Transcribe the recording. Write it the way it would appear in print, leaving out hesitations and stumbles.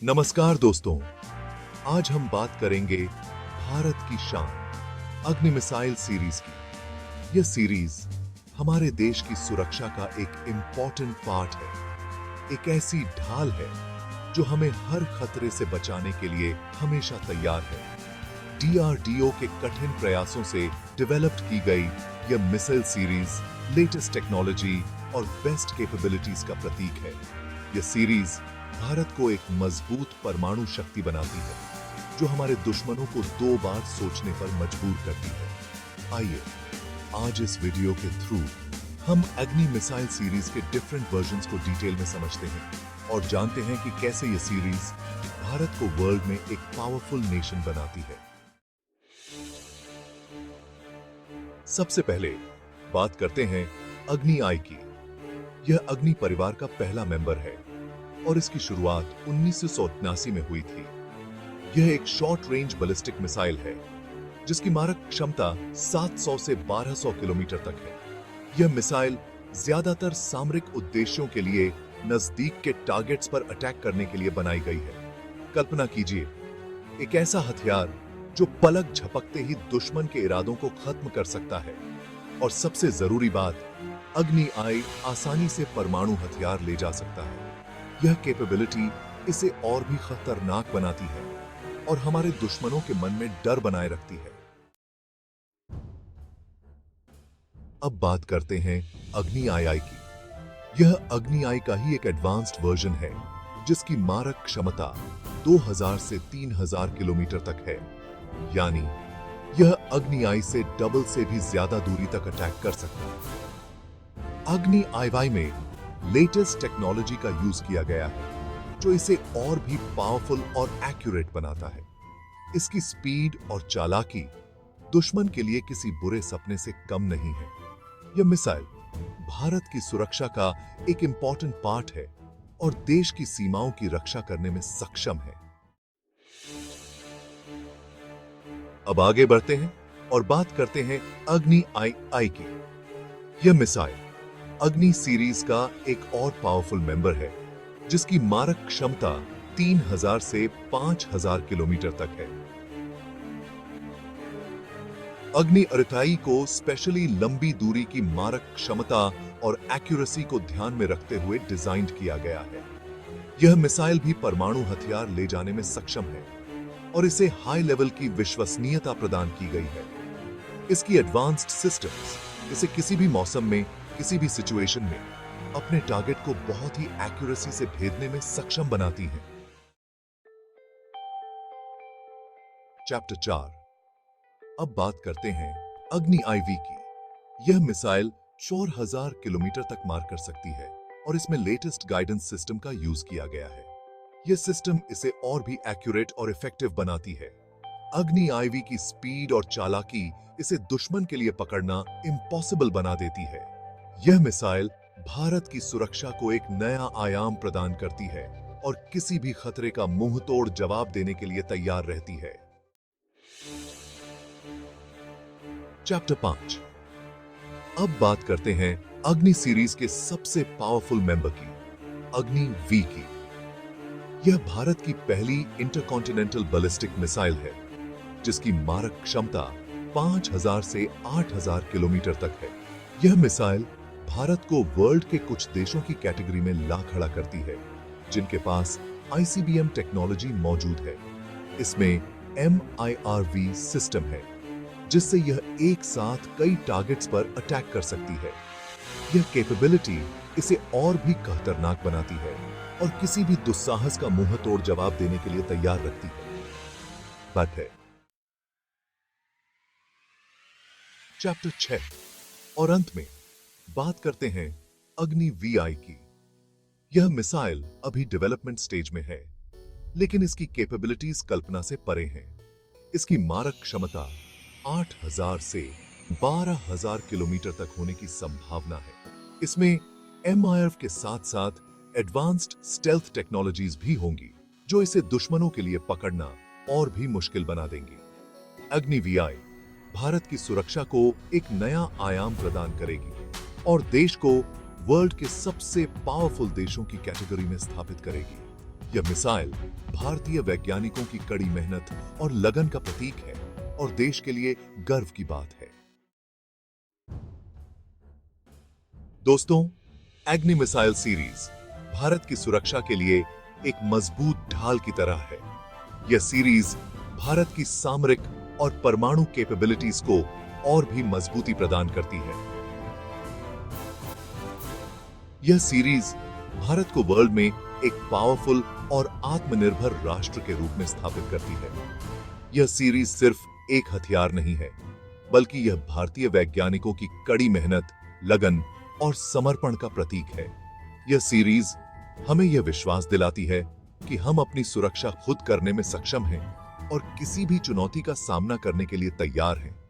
नमस्कार दोस्तों, आज हम बात करेंगे भारत की शान अग्नि मिसाइल सीरीज की। यह सीरीज हमारे देश की सुरक्षा का एक इंपॉर्टेंट पार्ट है, एक ऐसी ढाल है जो हमें हर खतरे से बचाने के लिए हमेशा तैयार है। डीआरडीओ के कठिन प्रयासों से डेवलप्ड की गई यह मिसाइल सीरीज लेटेस्ट टेक्नोलॉजी और बेस्ट कैपेबिलिटीज का प्रतीक है। यह सीरीज भारत को एक मजबूत परमाणु शक्ति बनाती है जो हमारे दुश्मनों को दो बार सोचने पर मजबूर करती है। आइए आज इस वीडियो के थ्रू हम अग्नि मिसाइल सीरीज के डिफरेंट वर्जन्स को डिटेल में समझते हैं और जानते हैं कि कैसे यह सीरीज भारत को वर्ल्ड में एक पावरफुल नेशन बनाती है। सबसे पहले बात करते हैं अग्नि आई की। यह अग्नि परिवार का पहला मेंबर है और इसकी शुरुआत 1989 में हुई थी। यह एक शॉर्ट रेंज बैलिस्टिक मिसाइल है जिसकी मारक क्षमता 700 से 1200 किलोमीटर तक है। यह मिसाइल ज्यादातर सामरिक उद्देश्यों के लिए नजदीक के टारगेट्स पर अटैक करने के लिए बनाई गई है। कल्पना कीजिए, एक ऐसा हथियार जो पलक झपकते ही दुश्मन के इरादों को खत्म कर सकता है। और सबसे जरूरी बात, अग्नि आई आसानी से परमाणु हथियार ले जा सकता है। यह कैपेबिलिटी इसे और भी खतरनाक बनाती है और हमारे दुश्मनों के मन में डर बनाए रखती है। अब बात करते हैं अग्नि आई की। यह अग्नि आई का ही एक एडवांस्ड वर्जन है जिसकी मारक क्षमता 2000 से 3000 किलोमीटर तक है। यानी यह अग्नि आई से डबल से भी ज्यादा दूरी तक अटैक कर सकता है। अग्नि आई में लेटेस्ट टेक्नोलॉजी का यूज किया गया है जो इसे और भी पावरफुल और एक्यूरेट बनाता है। इसकी स्पीड और चालाकी दुश्मन के लिए किसी बुरे सपने से कम नहीं है। यह मिसाइल भारत की सुरक्षा का एक इंपॉर्टेंट पार्ट है और देश की सीमाओं की रक्षा करने में सक्षम है। अब आगे बढ़ते हैं और बात करते हैं अग्नि आई की। यह मिसाइल अग्नि सीरीज का एक और पावरफुल मेंबर है जिसकी मारक क्षमता 3000 से 5000 किलोमीटर तक है। अग्नि आई को स्पेशली लंबी दूरी की मारक क्षमता और एक्यूरेसी को ध्यान में रखते हुए डिजाइन किया गया है। यह मिसाइल भी परमाणु हथियार ले जाने में सक्षम है और इसे हाई लेवल की विश्वसनीयता प्रदान की गई है। इसकी एडवांस्ड सिस्टम्स इसे किसी भी मौसम में, किसी भी सिचुएशन में अपने टारगेट को बहुत ही एक्यूरेसी से भेदने में सक्षम बनाती हैं। चैप्टर 4। अब बात करते हैं अग्नि आईवी की। यह मिसाइल 4000 किलोमीटर तक मार कर सकती है और इसमें लेटेस्ट गाइडेंस सिस्टम का यूज किया गया है। यह सिस्टम इसे और भी एक्यूरेट और इफेक्टिव बनाती है। अग्नि आईवी की स्पीड और चालाकी इसे दुश्मन के लिए पकड़ना इम्पॉसिबल बना देती है। यह मिसाइल भारत की सुरक्षा को एक नया आयाम प्रदान करती है और किसी भी खतरे का मुंह तोड़ जवाब देने के लिए तैयार रहती है। चैप्टर 5। अब बात करते हैं अग्नि सीरीज के सबसे पावरफुल मेंबर की, अग्नि वी की। यह भारत की पहली इंटरकॉन्टिनेंटल बैलिस्टिक मिसाइल है जिसकी मारक क्षमता 5000 से 8000 किलोमीटर तक है। यह मिसाइल भारत को वर्ल्ड के कुछ देशों की कैटेगरी में ला खड़ा करती है जिनके पास आईसीबीएम टेक्नोलॉजी मौजूद है। इसमें MIRV सिस्टम है जिससे यह एक साथ कई टारगेट्स पर अटैक कर सकती है। यह कैपेबिलिटी इसे और भी खतरनाक बनाती है और किसी भी दुस्साहस का मुंह तोड़ जवाब देने के लिए तैयार रखती है। बात है चैप्टर 6 और अंत में बात करते हैं अग्नि वीआई की। यह मिसाइल अभी डेवलपमेंट स्टेज में है लेकिन इसकी कैपेबिलिटीज कल्पना से परे हैं। इसकी मारक क्षमता 8000 से 12000 किलोमीटर तक होने की संभावना है। इसमें MIRV के साथ साथ एडवांस्ड स्टेल्थ टेक्नोलॉजीज भी होंगी जो इसे दुश्मनों के लिए पकड़ना और भी मुश्किल बना देंगी। अग्नि वीआई भारत की सुरक्षा को एक नया आयाम प्रदान करेगी और देश को वर्ल्ड के सबसे पावरफुल देशों की कैटेगरी में स्थापित करेगी। यह मिसाइल भारतीय वैज्ञानिकों की कड़ी मेहनत और लगन का प्रतीक है और देश के लिए गर्व की बात है। दोस्तों, अग्नि मिसाइल सीरीज भारत की सुरक्षा के लिए एक मजबूत ढाल की तरह है। यह सीरीज भारत की सामरिक और परमाणु कैपेबिलिटीज को और भी मजबूती प्रदान करती है। यह सीरीज भारत को वर्ल्ड में एक पावरफुल और आत्मनिर्भर राष्ट्र के रूप में स्थापित करती है। यह सीरीज सिर्फ एक हथियार नहीं है, बल्कि यह भारतीय वैज्ञानिकों की कड़ी मेहनत, लगन और समर्पण का प्रतीक है। यह सीरीज हमें यह विश्वास दिलाती है कि हम अपनी सुरक्षा खुद करने में सक्षम हैं और किसी भी चुनौती का सामना करने के लिए तैयार हैं।